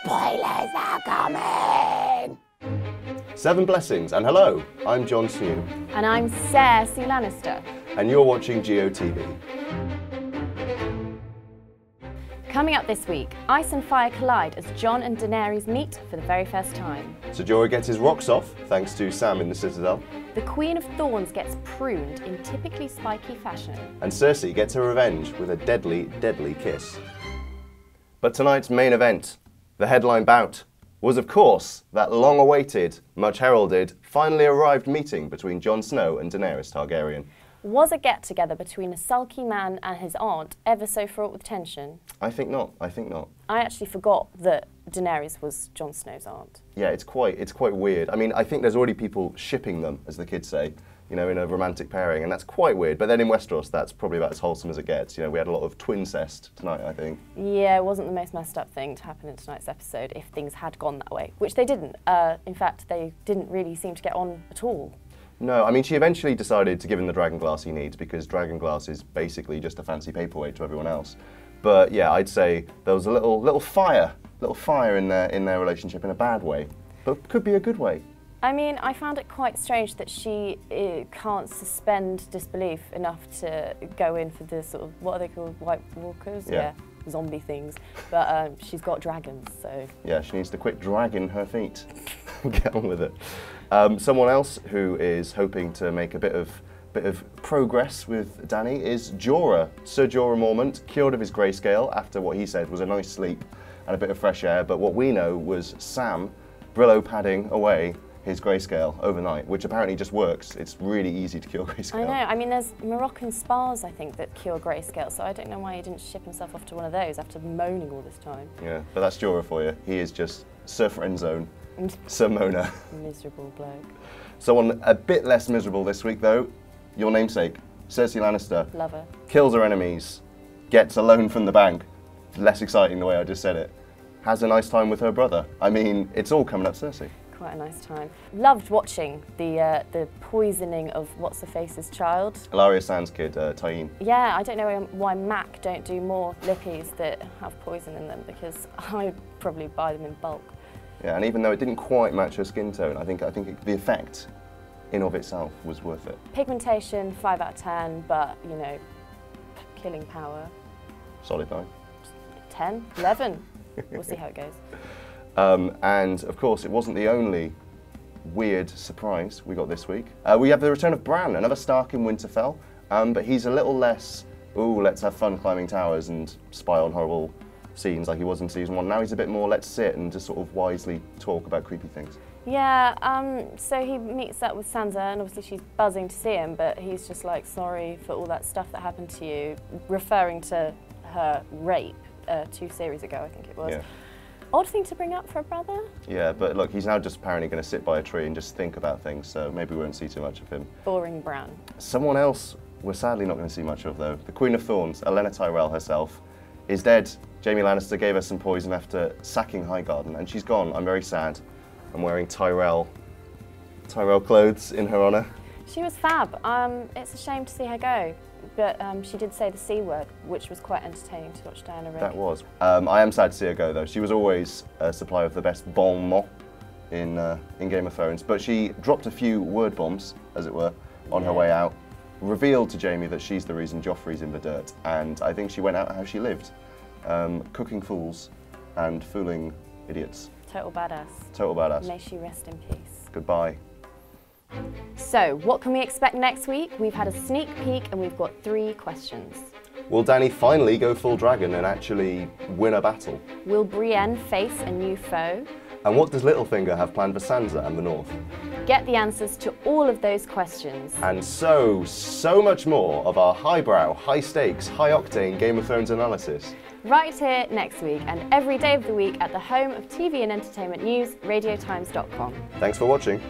Spoilers are coming! Seven Blessings, and hello, I'm Jon Snow. And I'm Cersei Lannister. And you're watching GOTV. Coming up this week, ice and fire collide as Jon and Daenerys meet for the very first time. Sir Jorah gets his rocks off, thanks to Sam in the Citadel. The Queen of Thorns gets pruned in typically spiky fashion. And Cersei gets her revenge with a deadly, deadly kiss. But tonight's main event, the headline bout, was of course that long-awaited, much heralded, finally arrived meeting between Jon Snow and Daenerys Targaryen. Was a get-together between a sulky man and his aunt ever so fraught with tension? I think not, I think not. I actually forgot that Daenerys was Jon Snow's aunt. Yeah, it's quite weird. I mean, I think there's already people shipping them, as the kids say, you know, in a romantic pairing, and that's quite weird. But then in Westeros, that's probably about as wholesome as it gets. You know, we had a lot of twincest tonight, I think. Yeah, it wasn't the most messed up thing to happen in tonight's episode if things had gone that way, which they didn't. In fact, they didn't really seem to get on at all. No, I mean, she eventually decided to give him the dragon glass he needs because dragon glass is basically just a fancy paperweight to everyone else. But yeah, I'd say there was a little fire in their relationship in a bad way, but could be a good way. I mean, I found it quite strange that she can't suspend disbelief enough to go in for the sort of, what are they called, White Walkers? Yeah. Zombie things. But she's got dragons, so... Yeah, she needs to quit dragging her feet. Get on with it. Someone else who is hoping to make a bit of progress with Dany is Jorah. Sir Jorah Mormont, cured of his grayscale after what he said was a nice sleep and a bit of fresh air, but what we know was Sam Brillo padding away his grayscale overnight, which apparently just works. It's really easy to cure grayscale. I know. I mean, there's Moroccan spas, I think, that cure grayscale, so I don't know why he didn't ship himself off to one of those after moaning all this time. Yeah, but that's Jorah for you. He is just Sir Friendzone, Sir Mona. Miserable bloke. Someone a bit less miserable this week, though, your namesake, Cersei Lannister. Love her. Kills her enemies, gets a loan from the bank. Less exciting the way I just said it. Has a nice time with her brother. I mean, it's all coming up Cersei. Quite a nice time. Loved watching the poisoning of What's-Her-Face's child. Ilaria Sands' kid, Tyene. Yeah, I don't know why Mac don't do more lippies that have poison in them, because I'd probably buy them in bulk. Yeah, and even though it didn't quite match her skin tone, I think the effect in of itself was worth it. Pigmentation, 5 out of 10, but, you know, killing power. Solid 9. 10, 11. We'll see how it goes. And of course, it wasn't the only weird surprise we got this week. We have the return of Bran, another Stark in Winterfell, but he's a little less, ooh, let's have fun climbing towers and spy on horrible scenes like he was in season 1. Now he's a bit more, let's sit and just sort of wisely talk about creepy things. Yeah, so he meets up with Sansa, and obviously she's buzzing to see him, but he's just like, sorry for all that stuff that happened to you, referring to her rape 2 series ago, I think it was. Yeah. Odd thing to bring up for a brother. Yeah, but look, he's now just apparently going to sit by a tree and just think about things, so maybe we won't see too much of him. Boring Bran. Someone else we're sadly not going to see much of, though. The Queen of Thorns, Olenna Tyrell herself, is dead. Jaime Lannister gave her some poison after sacking Highgarden, and she's gone. I'm very sad. I'm wearing Tyrell clothes in her honour. She was fab. It's a shame to see her go. But she did say the C word, which was quite entertaining to watch Diana Rigg. That was. I am sad to see her go, though. She was always a supplier of the best bon mot in Game of Thrones, but she dropped a few word bombs, as it were, on her way out, revealed to Jaime that she's the reason Joffrey's in the dirt, and I think she went out how she lived, cooking fools and fooling idiots. Total badass. Total badass. May she rest in peace. Goodbye. So, what can we expect next week? We've had a sneak peek and we've got 3 questions. Will Dany finally go full dragon and actually win a battle? Will Brienne face a new foe? And what does Littlefinger have planned for Sansa and the North? Get the answers to all of those questions. And so much more of our highbrow, high-stakes, high-octane Game of Thrones analysis. Right here next week and every day of the week at the home of TV and entertainment news, radiotimes.com. Thanks for watching.